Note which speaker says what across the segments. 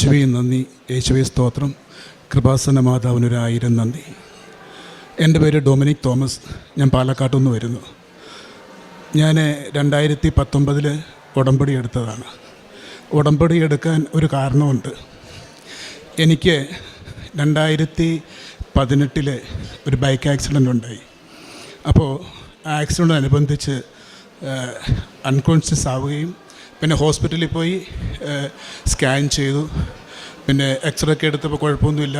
Speaker 1: യേശുവേ നന്ദി, യേശുവേ സ്തോത്രം, കൃപാസന മാതാവിനൊരായിരം നന്ദി. എൻ്റെ പേര് ഡൊമിനിക് തോമസ്. ഞാൻ പാലക്കാട്ടു നിന്ന് വരുന്നു. ഞാൻ 2019 ഉടമ്പടി എടുത്തതാണ്. ഉടമ്പടി എടുക്കാൻ ഒരു കാരണമുണ്ട്. എനിക്ക് 2018 ഒരു ബൈക്ക് ആക്സിഡൻ്റ് ഉണ്ടായി. അപ്പോൾ ആ ആക്സിഡൻറ്റിനനുബന്ധിച്ച് അൺകോൺഷ്യസ് ആവുകയും പിന്നെ ഹോസ്പിറ്റലിൽ പോയി സ്കാൻ ചെയ്തു. പിന്നെ എക്സ്റേ ഒക്കെ എടുത്തപ്പോൾ കുഴപ്പമൊന്നുമില്ല.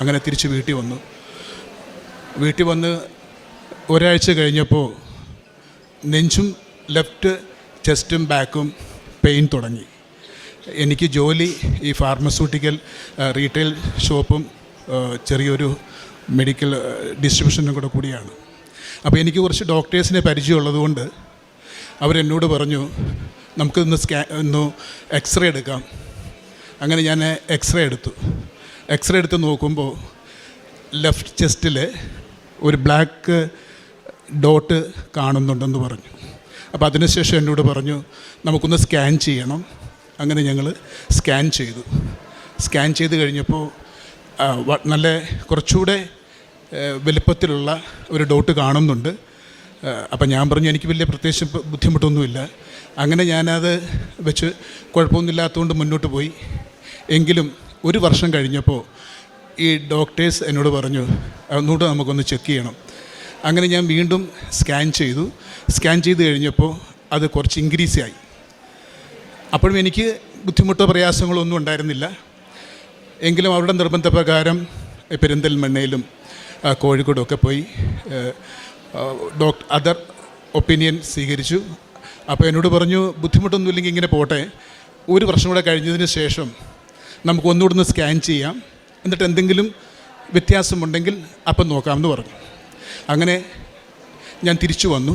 Speaker 1: അങ്ങനെ തിരിച്ച് വീട്ടിൽ വന്ന് ഒരാഴ്ച കഴിഞ്ഞപ്പോൾ നെഞ്ചും ലെഫ്റ്റ് ചെസ്റ്റും ബാക്കും പെയിൻ തുടങ്ങി. എനിക്ക് ജോലി ഈ ഫാർമസ്യൂട്ടിക്കൽ റീറ്റെയിൽ ഷോപ്പും ചെറിയൊരു മെഡിക്കൽ ഡിസ്ട്രിബ്യൂഷനും കൂടിയാണ്. അപ്പോൾ എനിക്ക് കുറച്ച് ഡോക്ടേഴ്സിനെ പരിചയമുള്ളതുകൊണ്ട് അവരെന്നോട് പറഞ്ഞു, നമുക്കൊന്ന് ഒന്ന് എക്സ്റേ എടുക്കാം. അങ്ങനെ ഞാൻ എക്സ്റേ എടുത്ത് നോക്കുമ്പോൾ ലെഫ്റ്റ് ചെസ്റ്റിൽ ഒരു ബ്ലാക്ക് ഡോട്ട് കാണുന്നുണ്ടെന്ന് പറഞ്ഞു. അപ്പോൾ അതിനുശേഷം എന്നോട് പറഞ്ഞു, നമുക്കൊന്ന് സ്കാൻ ചെയ്യണം. അങ്ങനെ ഞങ്ങൾ സ്കാൻ ചെയ്ത് കഴിഞ്ഞപ്പോൾ നല്ല കുറച്ചുകൂടെ വലുപ്പത്തിലുള്ള ഒരു ഡോട്ട് കാണുന്നുണ്ട്. അപ്പം ഞാൻ പറഞ്ഞു, എനിക്ക് വലിയ പ്രത്യേകിച്ച് ബുദ്ധിമുട്ടൊന്നുമില്ല. അങ്ങനെ ഞാനത് വെച്ച് കുഴപ്പമൊന്നുമില്ലാത്തതുകൊണ്ട് മുന്നോട്ട് പോയി. എങ്കിലും ഒരു വർഷം കഴിഞ്ഞപ്പോൾ ഈ ഡോക്ടേഴ്സ് എന്നോട് പറഞ്ഞു, ഒന്നുകൂടെ നമുക്കൊന്ന് ചെക്ക് ചെയ്യണം. അങ്ങനെ ഞാൻ വീണ്ടും സ്കാൻ ചെയ്ത് കഴിഞ്ഞപ്പോൾ അത് കുറച്ച് ഇൻക്രീസ് ആയി. അപ്പോഴും എനിക്ക് ബുദ്ധിമുട്ടോ പ്രയാസങ്ങളോ ഒന്നും ഉണ്ടായിരുന്നില്ല. എങ്കിലും അവരുടെ നിർബന്ധപ്രകാരം പെരിന്തൽമണ്ണയിലും കോഴിക്കോടും ഒക്കെ പോയി അതർ ഒപ്പീനിയൻ സ്വീകരിച്ചു. അപ്പോൾ എന്നോട് പറഞ്ഞു, ബുദ്ധിമുട്ടൊന്നുമില്ലെങ്കിൽ ഇങ്ങനെ പോട്ടെ, ഒരു വർഷം കൂടെ കഴിഞ്ഞതിന് ശേഷം നമുക്ക് ഒന്നുകൂടെ സ്കാൻ ചെയ്യാം, എന്നിട്ട് എന്തെങ്കിലും വ്യത്യാസമുണ്ടെങ്കിൽ അപ്പം നോക്കാമെന്ന് പറഞ്ഞു. അങ്ങനെ ഞാൻ തിരിച്ചു വന്നു.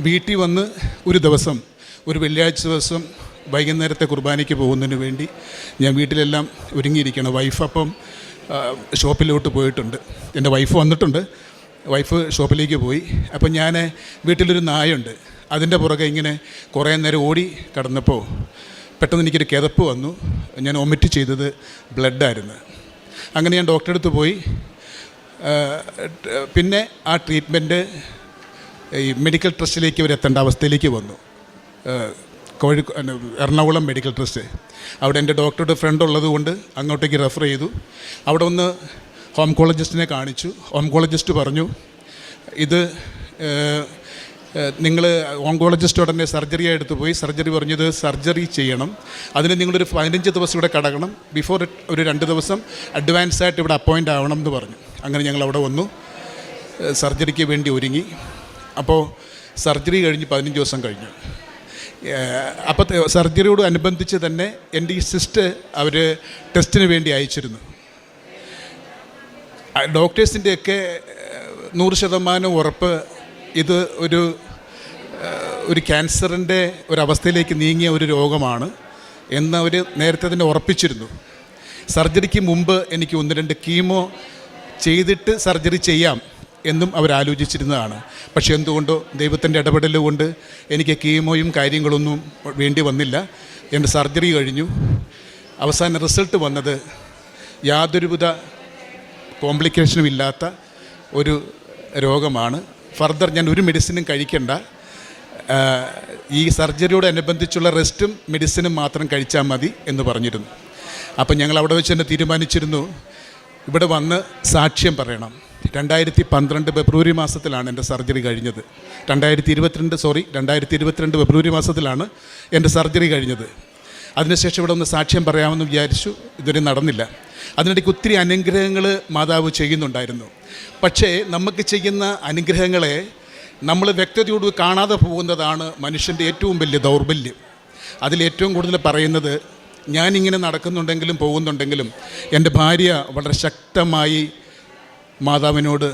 Speaker 1: വീട്ടിൽ വന്ന് ഒരു വെള്ളിയാഴ്ച ദിവസം വൈകുന്നേരത്തെ കുർബാനയ്ക്ക് പോകുന്നതിന് വേണ്ടി ഞാൻ വീട്ടിലെല്ലാം ഒരുങ്ങിയിരിക്കണം. വൈഫ് അപ്പം ഷോപ്പിലോട്ട് പോയിട്ടുണ്ട്. എൻ്റെ വൈഫ് വന്നിട്ടുണ്ട്. വൈഫ് ഷോപ്പിലേക്ക് പോയി. അപ്പം ഞാൻ വീട്ടിലൊരു നായുണ്ട്, അതിൻ്റെ പുറകെ ഇങ്ങനെ കുറേ നേരം ഓടി കിടന്നപ്പോൾ പെട്ടെന്ന് എനിക്കൊരു കിതപ്പ് വന്നു. ഞാൻ ഒമിറ്റ് ചെയ്തത് ബ്ലഡായിരുന്നു. അങ്ങനെ ഞാൻ ഡോക്ടറെ അടുത്ത് പോയി. പിന്നെ ആ ട്രീറ്റ്മെൻറ്റ് ഈ മെഡിക്കൽ ട്രസ്റ്റിലേക്ക് എത്തേണ്ട അവസ്ഥയിലേക്ക് വന്നു. Ernakulam medical trust. അവിടെ എൻ്റെ ഡോക്ടറുടെ ഫ്രണ്ട് ഉള്ളതുകൊണ്ട് അങ്ങോട്ടേക്ക് റെഫർ ചെയ്തു. അവിടെ ഒന്ന് ഹോംകോളജിസ്റ്റിനെ കാണിച്ചു. ഹോംകോളജിസ്റ്റ് പറഞ്ഞു, ഇത് നിങ്ങൾ ഓങ്കോളജിസ്റ്റ് ഉടനെ സർജറിയായി എടുത്ത് പോയി. സർജറി പറഞ്ഞത് സർജറി ചെയ്യണം, അതിന് നിങ്ങളൊരു 15 ദിവസം ഇവിടെ കിടക്കണം, ബിഫോർ ഒരു 2 ദിവസം അഡ്വാൻസായിട്ട് ഇവിടെ അപ്പോയിൻ്റ് ആവണം എന്ന് പറഞ്ഞു. അങ്ങനെ ഞങ്ങൾ അവിടെ വന്നു, സർജറിക്ക് വേണ്ടി ഒരുങ്ങി. അപ്പോൾ സർജറി കഴിഞ്ഞ് 15 ദിവസം കഴിഞ്ഞു. അപ്പോൾ സർജറിയോട് അനുബന്ധിച്ച് തന്നെ എൻ്റെ ഈ സിസ്റ്റ് അവർ ടെസ്റ്റിന് വേണ്ടി അയച്ചിരുന്നു. ഡോക്ടേഴ്സിൻ്റെയൊക്കെ 100% ഉറപ്പ് ഇത് ഒരു ക്യാൻസറിൻ്റെ ഒരവസ്ഥയിലേക്ക് നീങ്ങിയ ഒരു രോഗമാണ് എന്ന് അവർ നേരത്തെ തന്നെ ഉറപ്പിച്ചിരുന്നു. സർജറിക്ക് മുമ്പ് എനിക്ക് 1-2 കീമോ ചെയ്തിട്ട് സർജറി ചെയ്യാം എന്നും അവരാലോചിച്ചിരുന്നതാണ്. പക്ഷേ എന്തുകൊണ്ടോ ദൈവത്തിൻ്റെ ഇടപെടൽ കൊണ്ട് എനിക്ക് കീമോയും കാര്യങ്ങളൊന്നും വേണ്ടി വന്നില്ല. എൻ്റെ സർജറി കഴിഞ്ഞു. അവസാന റിസൾട്ട് വന്നത് യാതൊരുവിധ കോംപ്ലിക്കേഷനും ഇല്ലാത്ത ഒരു രോഗമാണ്. ഫർദർ ഞാൻ ഒരു മെഡിസിനും കഴിക്കണ്ട, ഈ സർജറിയോടനുബന്ധിച്ചുള്ള റെസ്റ്റും മെഡിസിനും മാത്രം കഴിച്ചാൽ മതി എന്ന് പറഞ്ഞിരുന്നു. അപ്പം ഞങ്ങൾ അവിടെ വെച്ച് തന്നെ തീരുമാനിച്ചിരുന്നു, ഇവിടെ വന്ന് സാക്ഷ്യം പറയണം. 2012 ഫെബ്രുവരി മാസത്തിലാണ് എൻ്റെ സർജറി കഴിഞ്ഞത്. 2022 ഫെബ്രുവരി മാസത്തിലാണ് എൻ്റെ സർജറി കഴിഞ്ഞത്. അതിനുശേഷം ഇവിടെ ഒന്ന് സാക്ഷ്യം പറയാമെന്ന് വിചാരിച്ചു. ഇതുവരെ നടന്നില്ല. അതിനിടയ്ക്ക് ഒത്തിരി അനുഗ്രഹങ്ങൾ മാതാവ് ചെയ്യുന്നുണ്ടായിരുന്നു. പക്ഷേ നമുക്ക് ചെയ്യുന്ന അനുഗ്രഹങ്ങളെ നമ്മൾ വ്യക്തതയോട് കാണാതെ പോകുന്നതാണ് മനുഷ്യൻ്റെ ഏറ്റവും വലിയ ദൗർബല്യം. അതിലേറ്റവും കൂടുതൽ പറയുന്നത്, ഞാനിങ്ങനെ നടക്കുന്നുണ്ടെങ്കിലും പോകുന്നുണ്ടെങ്കിലും എൻ്റെ ഭാര്യ വളരെ ശക്തമായി മാതാവിനോട്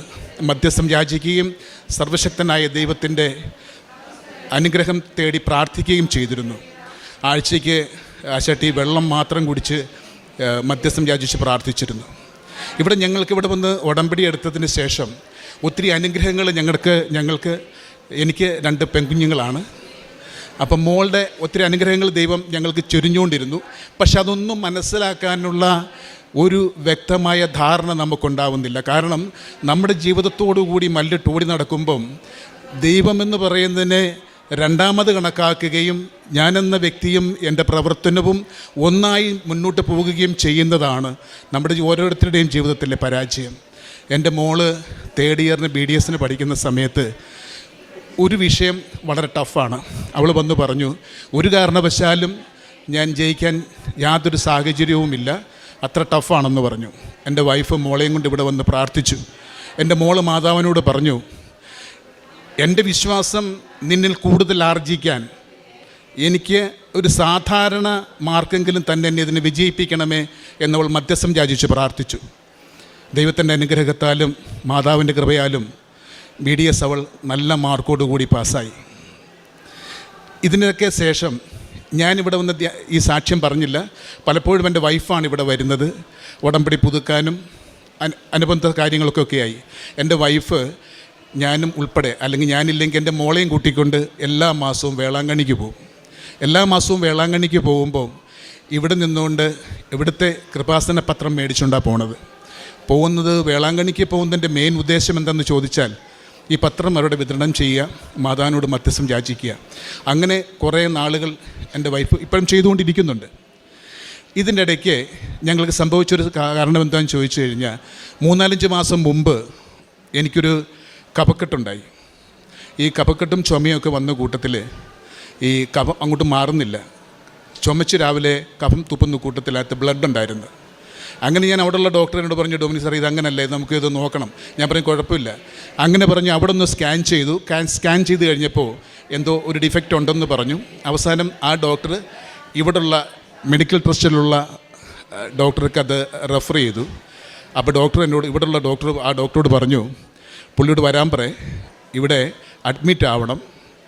Speaker 1: മധ്യസ്ഥം യാചിക്കുകയും സർവശക്തനായ ദൈവത്തിൻ്റെ അനുഗ്രഹം തേടി പ്രാർത്ഥിക്കുകയും ചെയ്തിരുന്നു. ആഴ്ചയ്ക്ക് ആശട്ടി വെള്ളം മാത്രം കുടിച്ച് മധ്യസ്ഥം യാചിച്ച് പ്രാർത്ഥിച്ചിരുന്നു. ഞങ്ങൾക്ക് വന്ന് ഉടമ്പടി എടുത്തതിന് ശേഷം ഒത്തിരി അനുഗ്രഹങ്ങൾ എനിക്ക് 2 പെൺകുഞ്ഞുങ്ങളാണ്. അപ്പം മോളുടെ ഒത്തിരി അനുഗ്രഹങ്ങൾ ദൈവം ഞങ്ങൾക്ക് ചൊരിഞ്ഞുകൊണ്ടിരുന്നു. പക്ഷെ അതൊന്നും മനസ്സിലാക്കാനുള്ള ഒരു വ്യക്തമായ ധാരണ നമുക്കുണ്ടാവുന്നില്ല. കാരണം നമ്മുടെ ജീവിതത്തോടു കൂടി മല്ലിട്ട് ഓടി നടക്കുമ്പം ദൈവമെന്ന് പറയുന്നതിനെ രണ്ടാമത് കണക്കാക്കുകയും ഞാനെന്ന വ്യക്തിയും എൻ്റെ പ്രവർത്തനവും ഒന്നായി മുന്നോട്ട് പോകുകയും ചെയ്യുന്നതാണ് നമ്മുടെ ഓരോരുത്തരുടെയും ജീവിതത്തിലെ പരാജയം. എൻ്റെ മോള് 3rd ഇയറിന് BDS പഠിക്കുന്ന സമയത്ത് ഒരു വിഷയം വളരെ ടഫാണ്. അവൾ വന്ന് പറഞ്ഞു, ഒരു കാരണവശാലും ഞാൻ ജയിക്കാൻ യാതൊരു സാഹചര്യവുമില്ല, അത്ര ടഫാണെന്ന് പറഞ്ഞു. എൻ്റെ വൈഫ് മോളെയും കൊണ്ട് ഇവിടെ വന്ന് പ്രാർത്ഥിച്ചു. എൻ്റെ മോള് മാതാവിനോട് പറഞ്ഞു, എൻ്റെ വിശ്വാസം നിന്നിൽ കൂടുതൽ ആർജിക്കാൻ എനിക്ക് ഒരു സാധാരണ മാർക്കെങ്കിലും തന്നെ എന്നെ ഇതിനെ വിജയിപ്പിക്കണമേ എന്നവൾ മധ്യസ്ഥം യാചിച്ച് പ്രാർത്ഥിച്ചു. ദൈവത്തിൻ്റെ അനുഗ്രഹത്താലും മാതാവിൻ്റെ കൃപയാലും BDS അവൾ നല്ല മാർക്കോടുകൂടി പാസ്സായി. ഇതിനൊക്കെ ശേഷം ഞാനിവിടെ വന്ന് ഈ സാക്ഷ്യം പറഞ്ഞില്ല. പലപ്പോഴും എൻ്റെ വൈഫാണ് ഇവിടെ വരുന്നത്, ഉടമ്പടി പുതുക്കാനും അനുബന്ധ കാര്യങ്ങൾക്കൊക്കെ ആയി. എൻ്റെ വൈഫ് ഞാനും ഉൾപ്പെടെ, അല്ലെങ്കിൽ ഞാനില്ലെങ്കിൽ എൻ്റെ മോളെയും കൂട്ടിക്കൊണ്ട് എല്ലാ മാസവും വേളാങ്കണ്ണിക്ക് പോകും. എല്ലാ മാസവും വേളാങ്കണ്ണിക്ക് പോകുമ്പോൾ ഇവിടെ നിന്നുകൊണ്ട് ഇവിടുത്തെ കൃപാസന പത്രം മേടിച്ചുകൊണ്ടാണ് പോകുന്നത്. വേളാങ്കണ്ണിക്ക് പോകുന്നതിൻ്റെ മെയിൻ ഉദ്ദേശം എന്തെന്ന് ചോദിച്ചാൽ ഈ പത്രം അവരുടെ വിതരണം ചെയ്യുക, മാതാവിനോട് മധ്യസ്ഥം യാചിക്കുക. അങ്ങനെ കുറേ നാളുകൾ എൻ്റെ വൈഫ് ഇപ്പോഴും ചെയ്തുകൊണ്ടിരിക്കുന്നുണ്ട്. ഇതിൻ്റെ ഇടയ്ക്ക് ഞങ്ങൾക്ക് സംഭവിച്ചൊരു കാരണം എന്താണെന്ന് ചോദിച്ചു കഴിഞ്ഞാൽ 3-4 മാസം മുമ്പ് എനിക്കൊരു കഫക്കെട്ടുണ്ടായി. ഈ കഫക്കെട്ടും ചുമയൊക്കെ വന്ന കൂട്ടത്തിൽ ഈ കഫം അങ്ങോട്ട് മാറുന്നില്ല. ചുമച്ച് രാവിലെ കഫം തുപ്പുന്ന കൂട്ടത്തിലകത്ത് ബ്ലഡ് ഉണ്ടായിരുന്നു. അങ്ങനെ ഞാൻ അവിടെയുള്ള ഡോക്ടറിനോട് പറഞ്ഞു, ഡോമിനി സാർ ഇതങ്ങനല്ലേ, നമുക്കിത് നോക്കണം. ഞാൻ പറഞ്ഞു കുഴപ്പമില്ല. അങ്ങനെ പറഞ്ഞു അവിടെ ഒന്ന് സ്കാൻ ചെയ്തു. സ്കാൻ ചെയ്ത് കഴിഞ്ഞപ്പോൾ എന്തോ ഒരു ഡിഫക്റ്റ് ഉണ്ടെന്ന് പറഞ്ഞു. അവസാനം ആ ഡോക്ടർ ഇവിടെയുള്ള മെഡിക്കൽ ട്രസ്റ്റിലുള്ള ഡോക്ടർക്ക് അത് റെഫർ ചെയ്തു. അപ്പോൾ ഡോക്ടർ എന്നോട്, ഇവിടെയുള്ള ഡോക്ടർ ആ ഡോക്ടറോട് പറഞ്ഞു, പുള്ളിയോട് വരാൻ ഇവിടെ അഡ്മിറ്റ് ആവണം,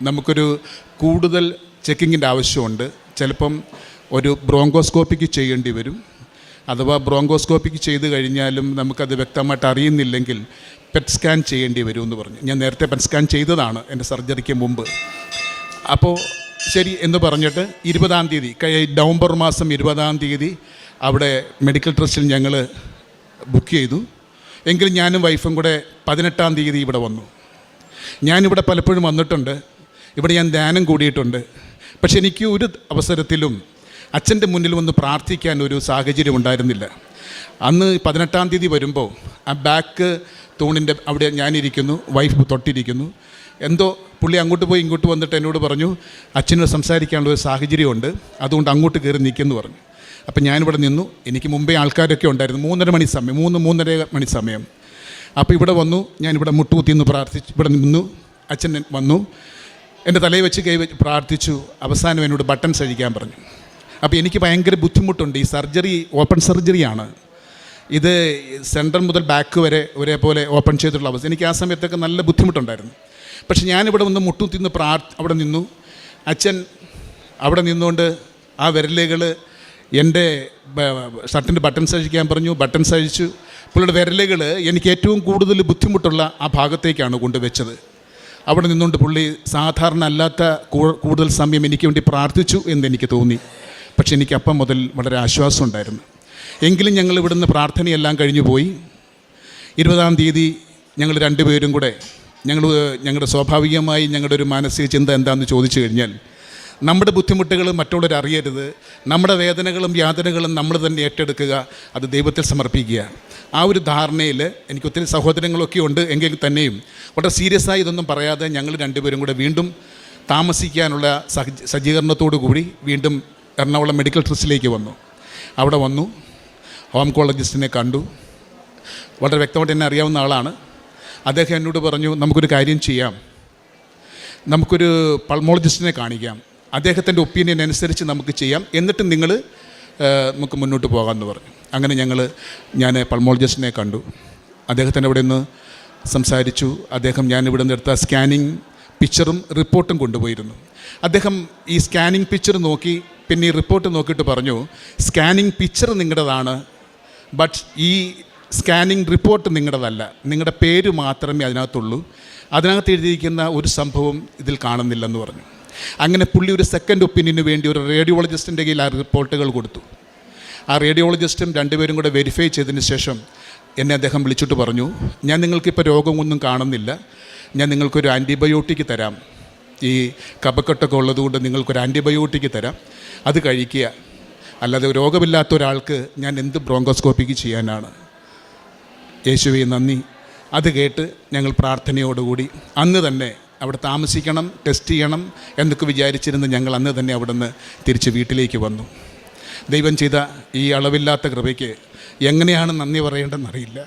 Speaker 1: നമുക്കൊരു കൂടുതൽ ചെക്കിങ്ങിൻ്റെ ആവശ്യമുണ്ട്, ചിലപ്പം ഒരു ബ്രോങ്കോസ്കോപ്പിക്ക് ചെയ്യേണ്ടി വരും, അഥവാ ബ്രോങ്കോസ്കോപ്പിക്ക് ചെയ്ത് കഴിഞ്ഞാലും നമുക്കത് വ്യക്തമായിട്ട് അറിയുന്നില്ലെങ്കിൽ പെറ്റ് സ്കാൻ ചെയ്യേണ്ടി വരുമെന്ന് പറഞ്ഞു. ഞാൻ നേരത്തെ പെറ്റ് സ്കാൻ ചെയ്തതാണ് എൻ്റെ സർജറിക്ക് മുമ്പ്. അപ്പോൾ ശരി എന്ന് പറഞ്ഞിട്ട് 20-ാം തീയതി, നവംബർ മാസം 20-ാം തീയതി അവിടെ മെഡിക്കൽ ട്രസ്റ്റിൽ ഞങ്ങൾ ബുക്ക് ചെയ്തു. എങ്കിലും ഞാനും വൈഫും കൂടെ 18-ാം തീയതി ഇവിടെ വന്നു. ഞാനിവിടെ പലപ്പോഴും വന്നിട്ടുണ്ട്, ഇവിടെ ഞാൻ ധ്യാനം കൂടിയിട്ടുണ്ട്. പക്ഷെ എനിക്ക് ഒരു അവസരത്തിലും അച്ഛൻ്റെ മുന്നിൽ വന്ന് പ്രാർത്ഥിക്കാൻ ഒരു സാഹചര്യം ഉണ്ടായിരുന്നില്ല. അന്ന് 18-ാം തീയതി വരുമ്പോൾ ആ ബാക്ക് തൂണിൻ്റെ അവിടെ ഞാനിരിക്കുന്നു, വൈഫ് തൊട്ടിരിക്കുന്നു. എന്തോ പുള്ളി അങ്ങോട്ട് പോയി ഇങ്ങോട്ട് വന്നിട്ട് എന്നോട് പറഞ്ഞു, അച്ഛനോട് സംസാരിക്കാനുള്ള ഒരു സാഹചര്യമുണ്ട്, അതുകൊണ്ട് അങ്ങോട്ട് കയറി നിൽക്കുമെന്ന് പറഞ്ഞു. അപ്പം ഞാനിവിടെ നിന്നു. എനിക്ക് മുമ്പേ ആൾക്കാരൊക്കെ ഉണ്ടായിരുന്നു. 3:30 മണി സമയം. അപ്പോൾ ഇവിടെ വന്നു, ഞാനിവിടെ മുട്ടുകുത്തി നിന്ന് പ്രാർത്ഥിച്ചു. ഇവിടെ നിന്നു. അച്ഛൻ വന്നു, എൻ്റെ തലയിൽ വെച്ച് പ്രാർത്ഥിച്ചു. അവസാനം എന്നോട് ബട്ടൺസ് അഴിക്കാൻ പറഞ്ഞു. അപ്പോൾ എനിക്ക് ഭയങ്കര ബുദ്ധിമുട്ടുണ്ട്. ഈ സർജറി ഓപ്പൺ സർജറിയാണ്. ഇത് സെൻട്രൽ മുതൽ ബാക്ക് വരെ ഒരേപോലെ ഓപ്പൺ ചെയ്തിട്ടുള്ള അവസ്ഥ. എനിക്ക് ആ സമയത്തൊക്കെ നല്ല ബുദ്ധിമുട്ടുണ്ടായിരുന്നു. പക്ഷെ ഞാനിവിടെ വന്ന് മുട്ടുകുത്തി നിന്ന് അവിടെ നിന്നു. അച്ഛൻ അവിടെ നിന്നുകൊണ്ട് ആ വിരലുകൾ എൻ്റെ ഷർട്ടിൻ്റെ ബട്ടൺസ് അഴിക്കാൻ പറഞ്ഞു. ബട്ടൺസ് അഴിച്ചു. പുള്ളിയുടെ വിരലുകൾ എനിക്ക് ഏറ്റവും കൂടുതൽ ബുദ്ധിമുട്ടുള്ള ആ ഭാഗത്തേക്കാണ് കൊണ്ടുവച്ചത്. അവിടെ നിന്നുകൊണ്ട് പുള്ളി സാധാരണ അല്ലാത്ത കൂടുതൽ സമയം എനിക്ക് വേണ്ടി പ്രാർത്ഥിച്ചു എന്നെനിക്ക് തോന്നി. പക്ഷെ എനിക്ക് അപ്പം മുതൽ വളരെ ആശ്വാസം ഉണ്ടായിരുന്നു. എങ്കിലും ഞങ്ങൾ ഇവിടുന്ന് പ്രാർത്ഥനയെല്ലാം കഴിഞ്ഞു പോയി. 20-ാം തീയതി ഞങ്ങൾ രണ്ടുപേരും കൂടെ ഞങ്ങളുടെ സ്വാഭാവികമായി ഞങ്ങളുടെ ഒരു മാനസിക ചിന്ത എന്താണെന്ന് ചോദിച്ചു കഴിഞ്ഞാൽ, നമ്മുടെ ബുദ്ധിമുട്ടുകൾ മറ്റുള്ളവർ അറിയരുത്, നമ്മുടെ വേദനകളും യാതനകളും നമ്മൾ തന്നെ ഏറ്റെടുക്കുക, അത് ദൈവത്തിൽ സമർപ്പിക്കുക. ആ ഒരു ധാരണയിൽ എനിക്ക് ഒത്തിരി സഹോദരങ്ങളൊക്കെ ഉണ്ട്. എങ്കിൽ തന്നെയും വളരെ സീരിയസ് ആയി ഇതൊന്നും പറയാതെ ഞങ്ങൾ രണ്ടുപേരും കൂടെ വീണ്ടും താമസിക്കാനുള്ള സജ്ജീകരണത്തോടു കൂടി വീണ്ടും എറണാകുളം മെഡിക്കൽ ട്രസ്റ്റിലേക്ക് വന്നു. അവിടെ വന്നു, ഓങ്കോളജിസ്റ്റിനെ കണ്ടു. വളരെ വ്യക്തമായിട്ട് എന്നെ അറിയാവുന്ന ആളാണ്. അദ്ദേഹം എന്നോട് പറഞ്ഞു, നമുക്കൊരു കാര്യം ചെയ്യാം, നമുക്കൊരു പൾമോളജിസ്റ്റിനെ കാണിക്കാം, അദ്ദേഹത്തിൻ്റെ ഒപ്പീനിയൻ അനുസരിച്ച് നമുക്ക് ചെയ്യാം, എന്നിട്ട് നമുക്ക് മുന്നോട്ട് പോകാമെന്ന് പറഞ്ഞു. അങ്ങനെ ഞാൻ പൾമോളജിസ്റ്റിനെ കണ്ടു. അദ്ദേഹത്തിൻ്റെ അവിടെ നിന്ന് സംസാരിച്ചു. അദ്ദേഹം ഞാനിവിടെ നിന്ന് എടുത്ത സ്കാനിങ് പിക്ചറും റിപ്പോർട്ടും കൊണ്ടുപോയിരുന്നു. അദ്ദേഹം ഈ സ്കാനിങ് പിക്ചർ നോക്കി, പിന്നെ ഈ റിപ്പോർട്ട് നോക്കിയിട്ട് പറഞ്ഞു, സ്കാനിങ് പിക്ചർ നിങ്ങളുടേതാണ്, ബട്ട് ഈ സ്കാനിങ് റിപ്പോർട്ട് നിങ്ങളുടേതല്ല, നിങ്ങളുടെ പേര് മാത്രമേ അതിനകത്തുള്ളൂ, അതിനകത്ത് എഴുതിയിരിക്കുന്ന ഒരു സംഭവം ഇതിൽ കാണുന്നില്ലെന്ന് പറഞ്ഞു. അങ്ങനെ പുള്ളി ഒരു സെക്കൻഡ് ഒപ്പീനിയന് വേണ്ടി ഒരു റേഡിയോളജിസ്റ്റിൻ്റെ കയ്യിൽ ആ റിപ്പോർട്ടുകൾ കൊടുത്തു. ആ റേഡിയോളജിസ്റ്റും രണ്ടുപേരും കൂടെ വെരിഫൈ ചെയ്തതിന് ശേഷം എന്നെ അദ്ദേഹം വിളിച്ചിട്ട് പറഞ്ഞു, ഞാൻ നിങ്ങൾക്കിപ്പോൾ രോഗമൊന്നും കാണുന്നില്ല, ഞാൻ നിങ്ങൾക്കൊരു ആൻറ്റിബയോട്ടിക് തരാം, ഈ കഫക്കെട്ടൊക്കെ ഉള്ളതുകൊണ്ട് നിങ്ങൾക്കൊരു ആൻറ്റിബയോട്ടിക് തരാം, അത് കഴിക്കുക, അല്ലാതെ രോഗമില്ലാത്ത ഒരാൾക്ക് ഞാൻ എന്ത് ബ്രോങ്കോസ്കോപ്പിക്ക് ചെയ്യാനാണ്. യേശുവേ നന്ദി. അത് കേട്ട് ഞങ്ങൾ പ്രാർത്ഥനയോടുകൂടി അന്ന് തന്നെ അവിടെ താമസിക്കണം, ടെസ്റ്റ് ചെയ്യണം എന്നൊക്കെ വിചാരിച്ചിരുന്ന് ഞങ്ങൾ അന്ന് തന്നെ അവിടെ നിന്ന് തിരിച്ച് വീട്ടിലേക്ക് വന്നു. ദൈവം ചെയ്ത ഈ അളവില്ലാത്ത കൃപയ്ക്ക് എങ്ങനെയാണ് നന്ദി പറയേണ്ടതെന്നറിയില്ല.